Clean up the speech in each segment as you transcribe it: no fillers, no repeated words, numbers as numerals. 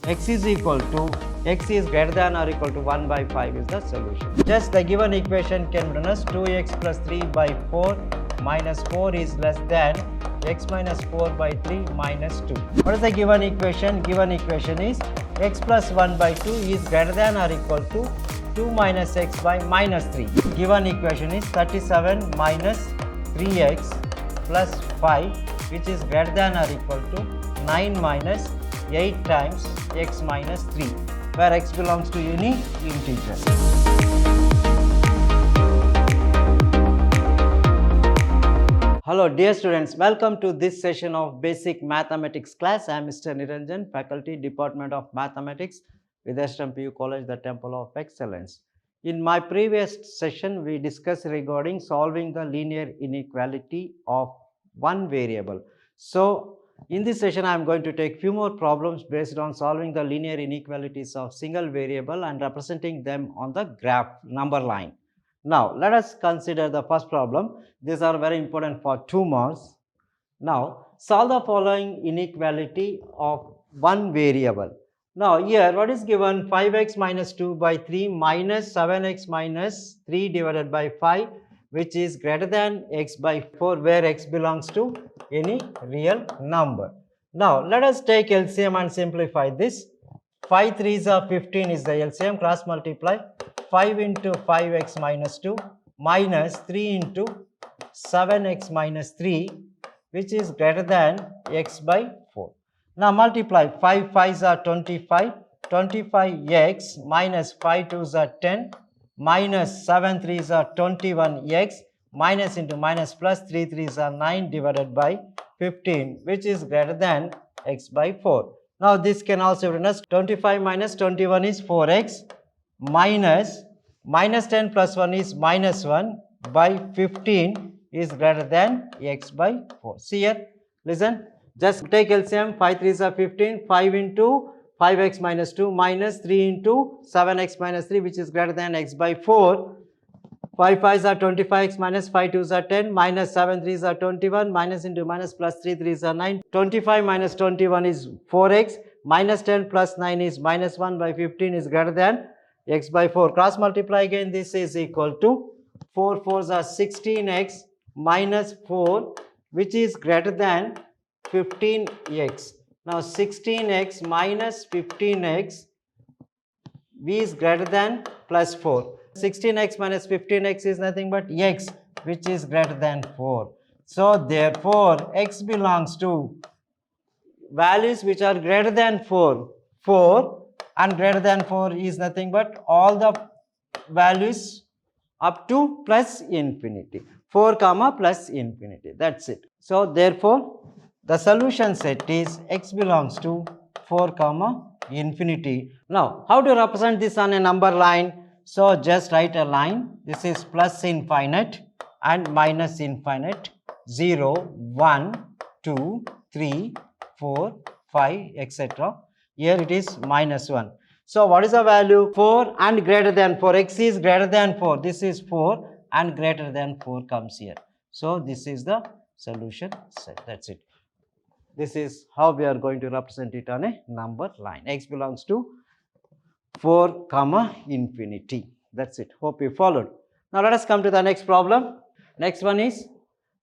x is equal to x is greater than or equal to 1 by 5 is the solution. Just the given equation can be written as 2x plus 3 by 4 minus 4 is less than x minus 4 by 3 minus 2. What is the given equation? Given equation is x plus 1 by 2 is greater than or equal to 2 minus x by minus 3. Given equation is 37 minus 3x plus 5 which is greater than or equal to 9 minus 8 times x minus 3, where x belongs to any integer. Hello dear students, welcome to this session of basic mathematics class. I am Mr. Niranjan, faculty, Department of Mathematics, Vidhyaashram PU College, the Temple of Excellence. In my previous session, we discussed regarding solving the linear inequality of one variable. So, in this session, I am going to take few more problems based on solving the linear inequalities of single variable and representing them on the graph number line. Now, let us consider the first problem. These are very important for 2 marks. Now, solve the following inequality of one variable. Now, here what is given? 5x minus 2 by 3 minus 7x minus 3 divided by 5, which is greater than x by 4, where x belongs to any real number. Now, let us take LCM and simplify this. 5 3s are 15 is the LCM, cross multiply. 5 into 5x minus 2 minus 3 into 7x minus 3, which is greater than x by 4. Now, multiply 5 5s are 25, 25x minus 5 2s are 10 minus 7 3s are 21x minus into minus plus 3 3s are 9 divided by 15, which is greater than x by 4. Now, this can also be written as 25 minus 21 is 4x minus 10 plus 1 is minus 1 by 15 is greater than x by 4. See here, listen, just take LCM. 5 3s are 15, 5 into 5x minus 2 minus 3 into 7x minus 3, which is greater than x by 4. 5 5s are 25x minus 5 2s are 10 minus 7 3s are 21 minus into minus plus 3 3s are 9. 25 minus 21 is 4x minus 10 plus 9 is minus 1 by 15 is greater than x by 4. Cross multiply again, this is equal to 4 4s are 16x minus 4, which is greater than 15x. Now, 16x minus 15x is greater than plus 4. 16x minus 15x is nothing but x, which is greater than 4. So, therefore, x belongs to values which are greater than 4. 4 and greater than 4 is nothing but all the values up to plus infinity. 4 comma plus infinity. That's it. So, therefore, the solution set is x belongs to 4 comma infinity. Now, how to represent this on a number line? So, just write a line. This is plus infinite and minus infinite. 0, 1, 2, 3, 4, 5, etc. Here it is minus 1. So, what is the value? 4 and greater than 4. X is greater than 4. This is 4 and greater than 4 comes here. So, this is the solution set. That's it. This is how we are going to represent it on a number line. X belongs to 4 comma infinity. That's it. Hope you followed. Now, let us come to the next problem. Next one is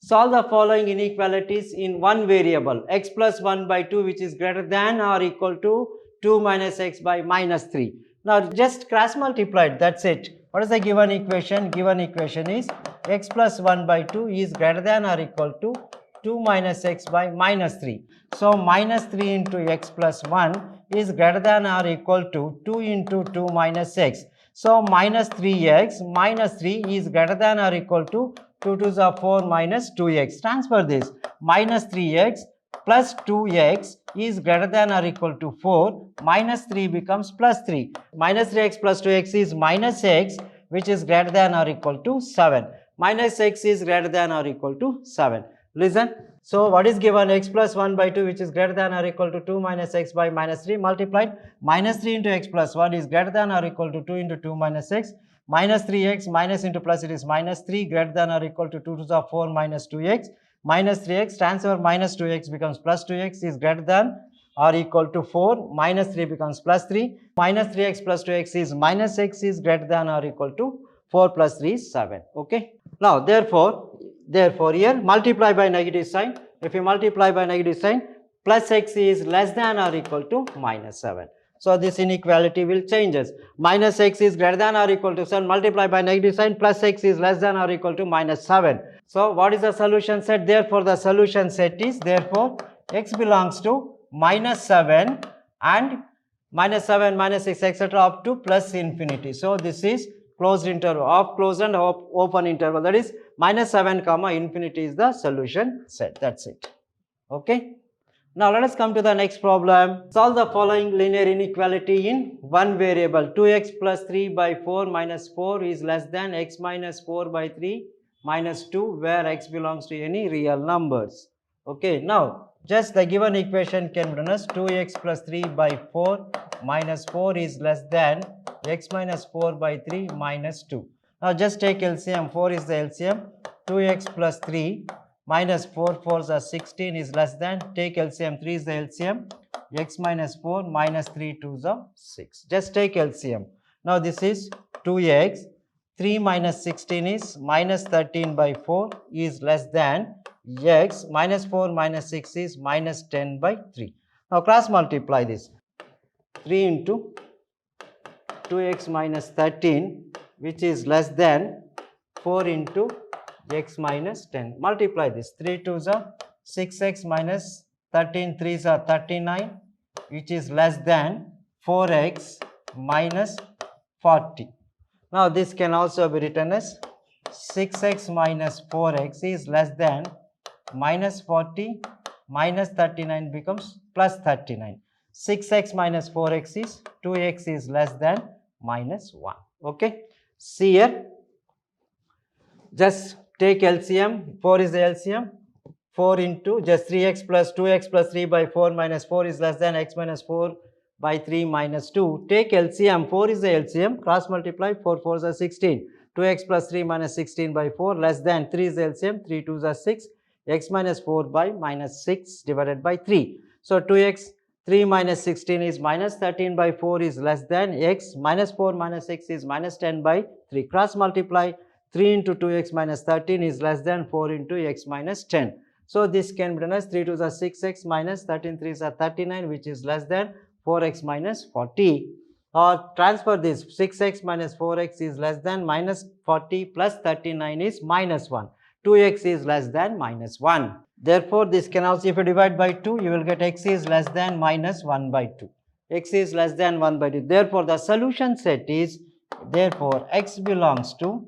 solve the following inequalities in one variable, x plus 1 by 2, which is greater than or equal to 2 minus x by minus 3. Now, just cross multiplied. That's it. What is the given equation? Given equation is x plus 1 by 2 is greater than or equal to 2 minus x by minus 3. So, minus 3 into x plus 1 is greater than or equal to 2 into 2 minus x. So, minus 3x minus 3 is greater than or equal to 2 2s are 4 minus 2x. Transfer this. Minus 3x plus 2x is greater than or equal to 4. Minus 3 becomes plus 3. Minus 3x plus 2x is minus x, which is greater than or equal to 7. Minus x is greater than or equal to 7. Listen. So, what is given? X plus 1 by 2, which is greater than or equal to 2 minus x by minus 3 multiplied. Minus 3 into x plus 1 is greater than or equal to 2 into 2 minus x. Minus 3x minus into plus, it is minus 3 greater than or equal to 2 to the 4 minus 2x. Minus 3x transfer minus 2x becomes plus 2x is greater than are equal to 4, minus 3 becomes plus 3, minus 3x plus 2x is minus x is greater than or equal to 4 plus 3 is 7. Okay. Now, therefore here multiply by negative sign. If you multiply by negative sign, plus x is less than or equal to minus 7. So, this inequality will changes. Minus x is greater than or equal to 7, multiply by negative sign, plus x is less than or equal to minus 7. So, what is the solution set? Therefore, the solution set is, therefore, x belongs to minus 7 and minus 7, minus 6, etc. up to plus infinity. So, this is closed interval, of closed and open interval, that is minus 7 comma infinity is the solution set. That's it. Okay. Now, let us come to the next problem. Solve the following linear inequality in one variable. 2x plus 3 by 4 minus 4 is less than x minus 4 by 3 minus 2, where x belongs to any real numbers. Okay. Now, just the given equation can be written as 2x plus 3 by 4 minus 4 is less than x minus 4 by 3 minus 2. Now, just take LCM. 4 is the LCM. 2x plus 3 minus 4 4s are 16 is less than, take LCM, 3 is the LCM, x minus 4 minus 3 2s are 6. Just take LCM. Now, this is 2x, 3 minus 16 is minus 13 by 4 is less than x minus 4 minus 6 is minus 10 by 3. Now, cross multiply this. 3 into 2x minus 13, which is less than 4 into x minus 10. Multiply this. 3 2s are 6x minus 13 3s are 39, which is less than 4x minus 40. Now, this can also be written as 6x minus 4x is less than minus 40 minus 39 becomes plus 39. 6x minus 4x is 2x is less than minus 1. Okay. See here. Just take LCM, 4 is the LCM, 4 into just 3x plus 2x plus 3 by 4 minus 4 is less than x minus 4 by 3 minus 2. Take LCM, 4 is the LCM, cross multiply, 4 4s are 16, 2x plus 3 minus 16 by 4 less than 3 is the LCM, 3 2s are 6, x minus 4 by minus 6 divided by 3. So, 2x 3 minus 16 is minus 13 by 4 is less than x minus 4 minus 6 is minus 10 by 3. Cross multiply, 3 into 2x minus 13 is less than 4 into x minus 10. So, this can be done as 3 2s are 6x minus 13 3s are 39, which is less than 4x minus 40. Or transfer this, 6x minus 4x is less than minus 40 plus 39 is minus 1. 2x is less than minus 1. Therefore, this can also, if you divide by 2, you will get x is less than minus 1 by 2. X is less than 1 by 2. Therefore, the solution set is, therefore, x belongs to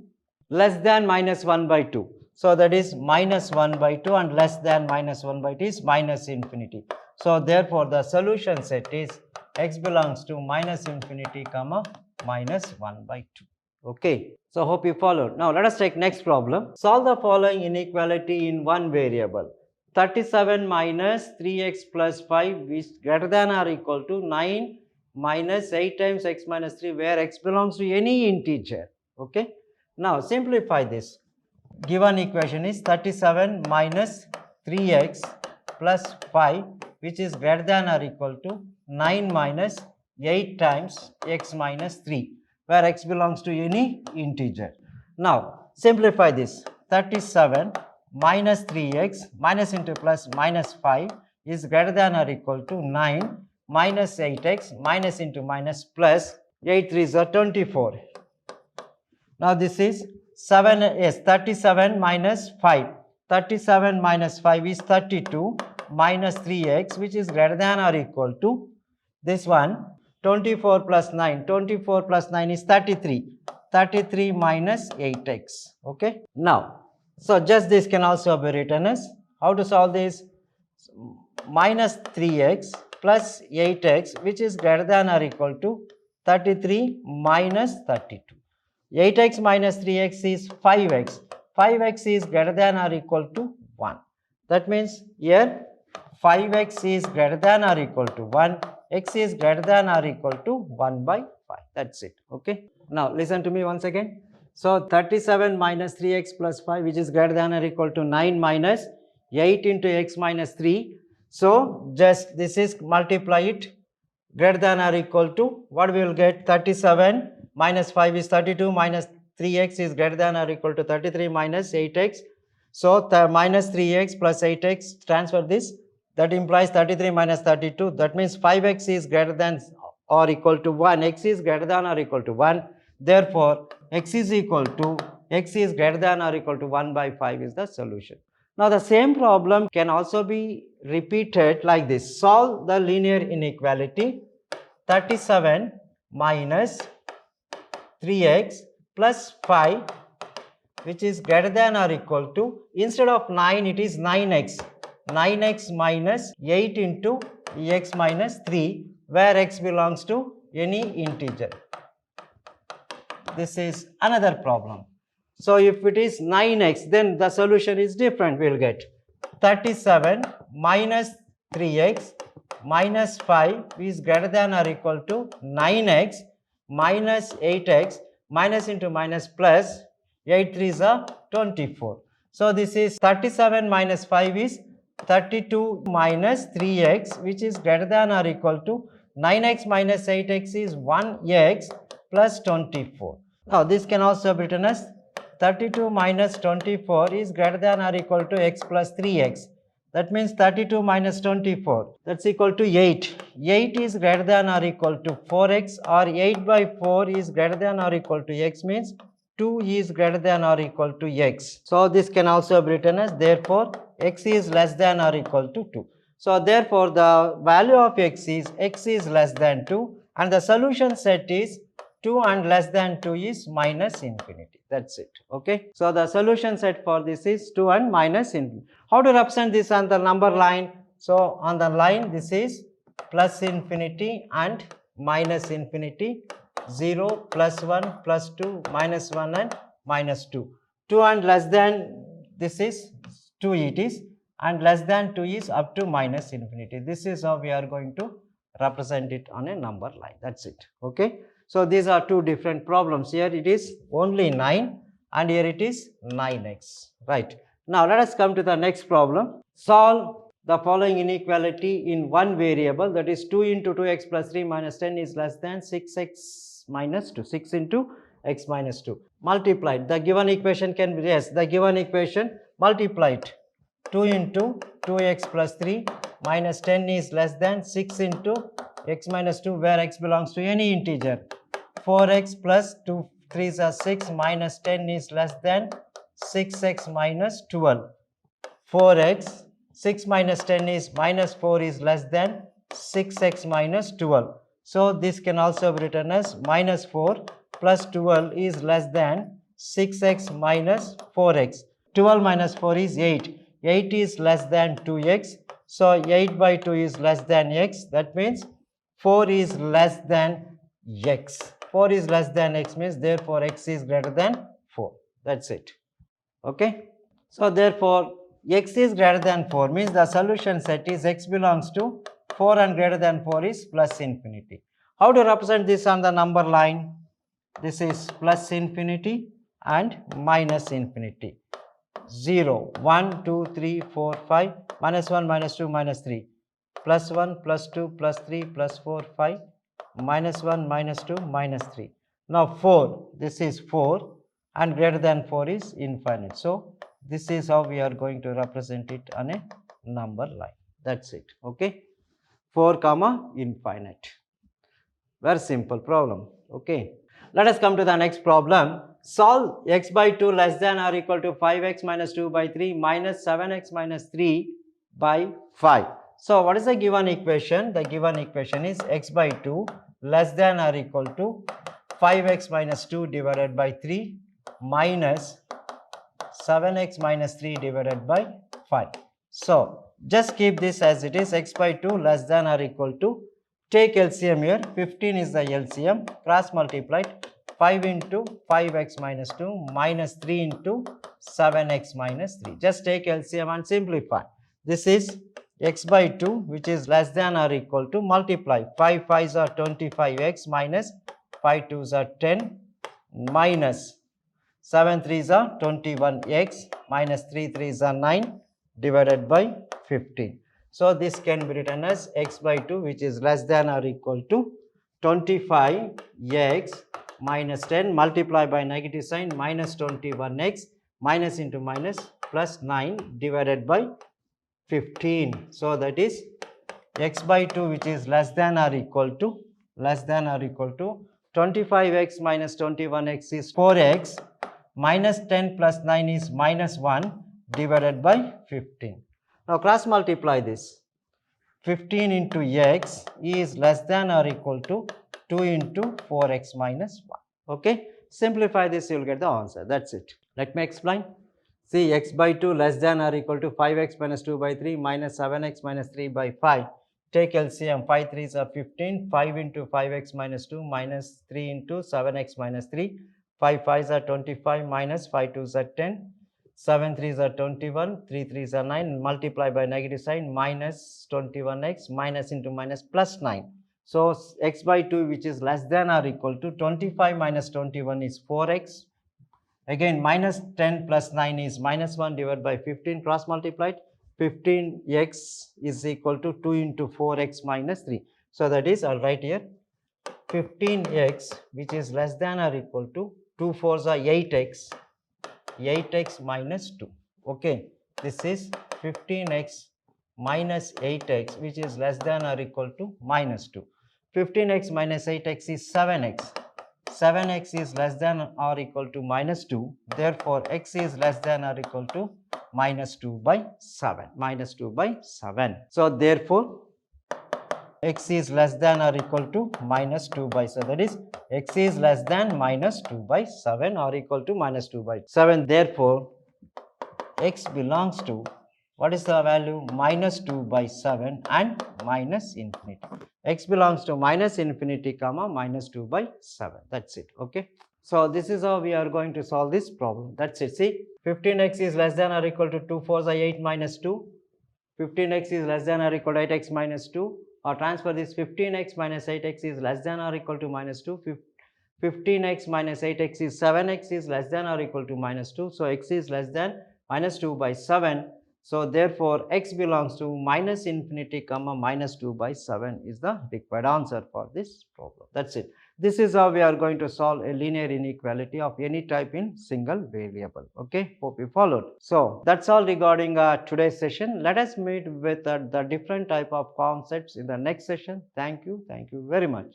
less than minus 1 by 2. So, that is minus 1 by 2 and less than minus 1 by 2 is minus infinity. So, therefore, the solution set is x belongs to minus infinity comma minus 1 by 2. Okay. So, hope you followed. Now, let us take next problem. Solve the following inequality in one variable. 37 minus 3x plus 5 is greater than or equal to 9 minus 8 times x minus 3, where x belongs to any integer. Okay. Now, simplify this. Given equation is 37 minus 3x plus 5, which is greater than or equal to 9 minus 8 times x minus 3, where x belongs to any integer. Now, simplify this. 37 minus 3x minus into plus minus 5 is greater than or equal to 9 minus 8x minus into minus plus 8 3s are 24. Now, this is 37 minus 5. 37 minus 5 is 32 minus 3x, which is greater than or equal to this one 24 plus 9. 24 plus 9 is 33. 33 minus 8x. Okay. Now, so just this can also be written as, how to solve this? Minus 3x plus 8x, which is greater than or equal to 33 minus 32. 8x minus 3x is 5x. 5x is greater than or equal to 1. That means here 5x is greater than or equal to 1. X is greater than or equal to 1 by 5. That's it. Okay. Now, listen to me once again. So, 37 minus 3x plus 5, which is greater than or equal to 9 minus 8 into x minus 3. So just this is multiply it greater than or equal to what we will get 37 minus 5 is 32 minus 3x is greater than or equal to 33 minus 8x. So minus 3x plus 8x transfer this, that implies 33 minus 32, that means 5x is greater than or equal to 1, x is greater than or equal to 1, therefore x is greater than or equal to 1 by 5 is the solution. Now the same problem can also be repeated like this. Solve the linear inequality 37 minus 3x plus 5 which is greater than or equal to, instead of 9 it is 9x, 9x minus 8 into x minus 3, where x belongs to any integer. This is another problem. So if it is 9x, then the solution is different. We will get 37 minus 3x minus 5 is greater than or equal to 9x minus 8x, minus into minus plus, 8 3s are 24. So this is 37 minus 5 is 32 minus 3x, which is greater than or equal to 9x minus 8x is 1x plus 24. Now this can also be written as 32 minus 24 is greater than or equal to x plus 3x. That means 32 minus 24, that's equal to 8. 8 is greater than or equal to 4x, or 8 by 4 is greater than or equal to x, means 2 is greater than or equal to x. So this can also be written as, therefore x is less than or equal to 2. So therefore the value of x is less than 2, and the solution set is 2 and less than 2 is minus infinity. That's it. Okay. So the solution set for this is 2 and minus infinity. How to represent this on the number line? So on the line this is plus infinity and minus infinity, 0, plus 1, plus 2, minus 1 and minus 2. 2 and less than, this is 2 it is, and less than 2 is up to minus infinity. This is how we are going to represent it on a number line. That's it. Okay. So these are two different problems. Here it is only 9 and here it is 9x. Right. Now let us come to the next problem. Solve the following inequality in one variable, that is 2 into 2x plus 3 minus 10 is less than 6x minus 2. 6 into x minus 2. Multiplied. The given equation can be, yes, the given equation multiplied. 2 into 2x plus 3 minus 10 is less than 6 into x minus 2, where x belongs to any integer. 4x plus 2 3s are 6 minus 10 is less than 6x minus 12. 4x, 6 minus 10 is minus 4 is less than 6x minus 12. So this can also be written as minus 4 plus 12 is less than 6x minus 4x. 12 minus 4 is 8. 8 is less than 2x. So 8 by 2 is less than x. That means 4 is less than x. 4 is less than x means therefore x is greater than 4. That's it. Okay. So therefore x is greater than 4 means the solution set is x belongs to 4 and greater than 4 is plus infinity. How to represent this on the number line? This is plus infinity and minus infinity. 0, 1, 2, 3, 4, 5, minus 1, minus 2, minus 3. Plus 1, plus 2, plus 3, plus 4, 5, minus 1, minus 2, minus 3. Now 4, this is 4 and greater than 4 is infinite. So this is how we are going to represent it on a number line. That's it. Okay. 4 comma infinite. Very simple problem. Okay. Let us come to the next problem. Solve x by 2 less than or equal to 5x minus 2 by 3 minus 7x minus 3 by 5. So what is the given equation? The given equation is x by 2 less than or equal to 5x minus 2 divided by 3 minus 7x minus 3 divided by 5. So just keep this as it is, x by 2 less than or equal to, take LCM here, 15 is the LCM, cross multiplied, 5 into 5x minus 2 minus 3 into 7x minus 3. Just take LCM and simplify. This is x by 2 which is less than or equal to, multiply 5 5s are 25x minus 5 2s are 10 minus 7 3s are 21x minus 3 3s are 9 divided by 15. So this can be written as x by 2, which is less than or equal to 25x minus 10 multiplied by negative sign minus 21x minus into minus plus 9 divided by 15. So that is x by 2, which is less than or equal to 25x minus 21x is 4x minus 10 plus 9 is minus 1 divided by 15. Now cross multiply this. 15 into x is less than or equal to 2 into 4x minus 1. Okay, simplify this, you will get the answer. That's it. Let me explain. See, x by 2 less than or equal to 5x minus 2 by 3 minus 7x minus 3 by 5. Take LCM. 5 3s are 15. 5 into 5x minus 2 minus 3 into 7x minus 3. 5 5s are 25 minus 5 2s are 10. 7 3s are 21, 3 3s are 9, multiply by negative sign minus 21x minus into minus plus 9. So x by 2, which is less than or equal to 25 minus 21 is 4x. Again minus 10 plus 9 is minus 1 divided by 15, cross multiplied. 15x is equal to 2 into 4x minus 3. So that is, I'll write here 15x, which is less than or equal to 2 4s are 8x minus 2. Okay, this is 15x minus 8x, which is less than or equal to minus 2. 15x minus 8x is 7x. 7x is less than or equal to minus 2. Therefore, x is less than or equal to minus 2 by 7. Minus 2 by 7. So, therefore, x is less than or equal to minus 2 by 7. That is, x is less than minus 2 by 7 or equal to minus 2 by 7. Therefore, x belongs to, what is the value? Minus 2 by 7 and minus infinity. X belongs to minus infinity comma minus 2 by 7. That's it. Okay. So this is how we are going to solve this problem. That's it. See, 15x is less than or equal to 2 4s are 8 minus 2. 15x is less than or equal to 8x minus 2, or transfer this 15x minus 8x is less than or equal to minus 2. 15x minus 8x is 7x is less than or equal to minus 2. So x is less than minus 2 by 7. So therefore x belongs to minus infinity comma minus 2 by 7 is the required answer for this problem. That's it. This is how we are going to solve a linear inequality of any type in single variable. Okay, hope you followed. So that's all regarding today's session. Let us meet with the different type of concepts in the next session. Thank you very much.